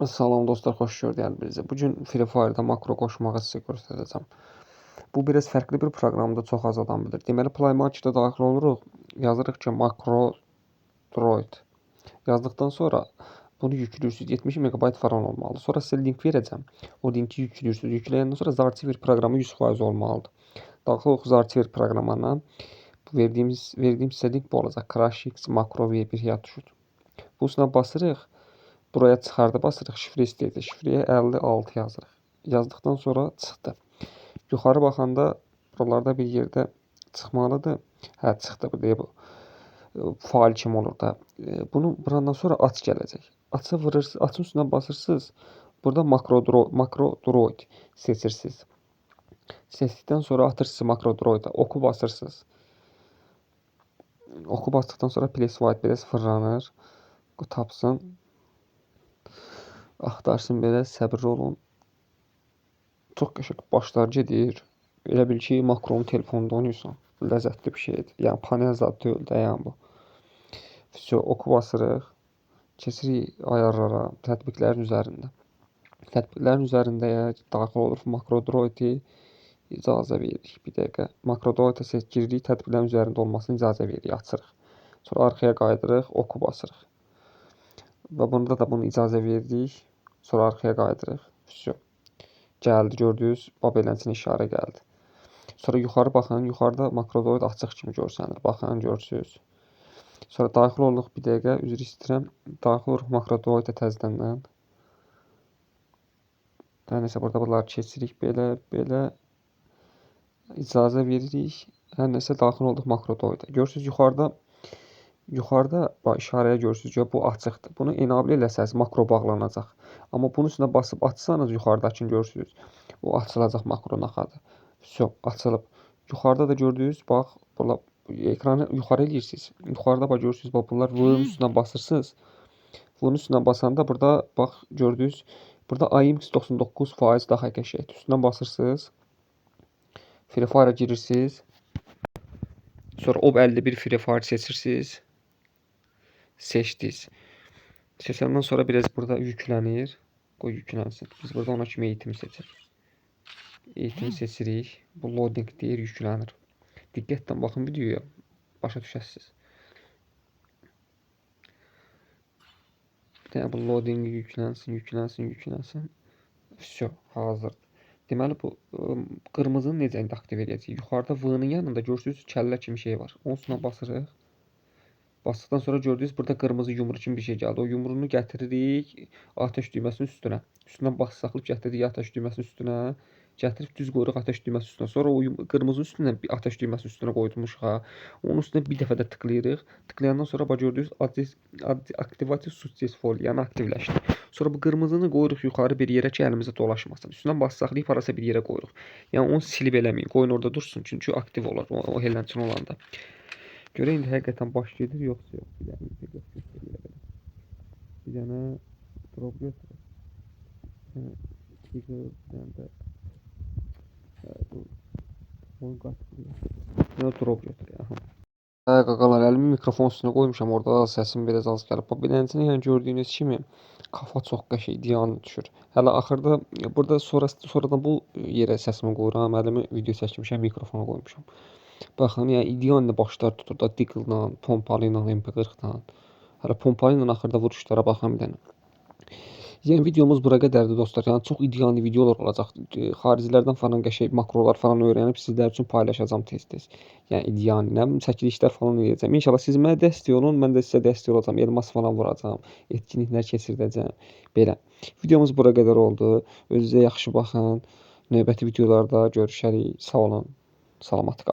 Salam dostlar, xoş gördük. Bugün Free Fire'da makro qoşmağı sizə göstərəcəm. Bu biraz fərqli bir proqramdır, çox az adam bilir. Deməli, Play Market-ə daxil oluruq, yazırıq ki, makro droid. Yazdıqdan sonra bunu yüklürsüz, 70 MB falan olmalıdır. Sonra sizə link verəcəm. O linki yüklürsüz. Yükləyəndən sonra Zartiver proqramı 100% olmalıdır. Daxil oluruq Zartiver proqramına. Bu verdiyim sizə link bu olacaq. CrashX Makro V1 yazışır. Bu üstünə basırıq. Buraya çıxarda basırıq, şifrə istəyəcək. Şifrəyə 56 yazırıq. Yazdıqdan sonra çıxdı. Yuxarı baxanda buralarda bir yerdə çıxmalıdır. Hə, çıxdı. Bu fail kimi olur da. Bunu vurandan sonra aç gələcək. Aça vurırsınız, açın üstünə basırsınız. Burada makro droid seçirsiniz. Seçdikdən sonra atırsınız makro droid'a. Oku basırsınız. Oku basdıqdan sonra place white biraz fırlanır. Bu tapsın. Axtarsın belə, səbirli olun. Çox qəşəng başlar gedir. Elə bil ki, makronu telefonda oynayırsan. Ləzzətli bir şeydir. Yəni panel zad deyil də, yəni bu. Vəsə oku basırıq. Keçirik ayarlara, tətbiqlərin üzərində. Tətbiqlərin üzərində daxil oluruq makro droidi icazə veririk. Bir dəqiqə. Makro droid'a giririk, tətbiqlərin üzərində olmasına icazə veririk, açırıq. Sonra arxaya qaydırıq, oku basırıq. Və bunda da bunu icazə verdik. Sonra arxaya qaydırıq. Vəsə. Gəldi, gördünüz, babelənçin işarə gəldi. Sonra yuxarı baxın, yuxarıda makrodroid açıq kimi görsənir. Baxın, görürsünüz. Sonra daxil oluruq bir dəqiqə, üzr istəyirəm. Daxil oluruq makrodroid'a təzədəndən. Hər nəsə burada bunları keçirik belə, belə. İcazə veririk. Hər nəsə daxil olduq makrodroid'a. Görürsünüz, yuxarıda bax işarəyə görürsünüz ki, bu açıqdır. Bunu enable eləsəz makro bağlanacaq. Amma bunun üstünə basıb açsanız yuxarıdakını görürsünüz. O açılacaq makro naxadır. Vəsə, açılıb. Yuxarıda da gördünüz, bax, burada ekranı yuxarı eləyirsiniz. Yuxarıda bax görürsünüz, bax bunlar V-nin üstünə basırsınız. V-nin üstünə basanda burada bax gördünüz, burada IMX 99% daha qəşəngdir. Üstünə basırsınız. Free Fire'a girirsiniz. Sonra OB51 Free Fire seçirsiniz. Seçdiniz. Seçəndən sonra biraz burada yüklənir. Qoy yüklənsin. Biz burada ona kimi eğitimi seçirik. Eğitimi seçirik. Bu loading deyir, yüklənir. Diqqətlə baxın videoya. Başa düşəsiniz. Yəni bu loading yüklənsin. Vəsə, hazırdır. Deməli bu qırmızını necə aktiv edəcəyik? Yuxarıda V-nin yanında görürsünüz kəllə kimi şey var. Onun üstünə basırıq. Basdıqdan sonra gördünüz burada qırmızı yumru kimi bir şey gəldi. O yumrunu gətiririk atəş düyməsinin üstünə. Üstünə bas saxlıb gətiririk atəş düyməsinin üstünə. Gətirib düz qoyuruq atəş düyməsinin üstünə. Sonra o qırmızının üstünə bir atəş düyməsinin üstünə qoyulmuşuq ha. Onun üstünə bir dəfə də tıklayırıq. Tıklayandan sonra bax gördünüz aktivasiya successful, yəni aktivləşdi. Sonra bu qırmızını qoyuruq yuxarı bir yerə ki, əlimizə dolaşmasın. Üstünə bas saxlayıb harasa bir yerə qoyuruq. Yəni onu silib eləməyin. Qoyun orada dursun, çünki aktiv olur o helənçin olanda. Görə indi həqiqətən baş gedir, yoxsa yox. Bir dənə göstərir. Bir dənə drop götürür. Bir dənə də bu oyun qaçırıyor. Nə drop götürür. Hə, qaqalar, əlimi mikrofon üstünə qoymuşam. Orada səsim biraz az gəlib. Bax, beləncə yəni gördüyünüz kimi kafa çox qəşəng diyan düşür. Hələ axırda burada sonradan bu yerə səsimi qoyuram. Əlimi video çəkmişəm, mikrofona qoymuşam. Baxın, yəni ideal başlar tutur da Deagle-la, pompalı ilə, MP40-la. Hələ pompalı ilə axırda vuruşlara baxın bir dənə. Yəni videomuz bura qədərdir dostlar. Yəni çox ideal videolar olacaq. Xaricilərdən falan qəşəng makrolar falan öyrənib sizlər üçün paylaşacağam tez-tez. Yəni ideal, nə bilim çəkilişlər falan edəcəm. İnşallah siz mənə dəstək olun, mən də sizə dəstək olacağam. Elmas falan vuracağam, etkinliklər keçirdəcəm. Belə. Videomuz bura qədər oldu. Özünüzə yaxşı baxın. Növbəti videolarda görüşərik. Sağ olun. Salamat qalın.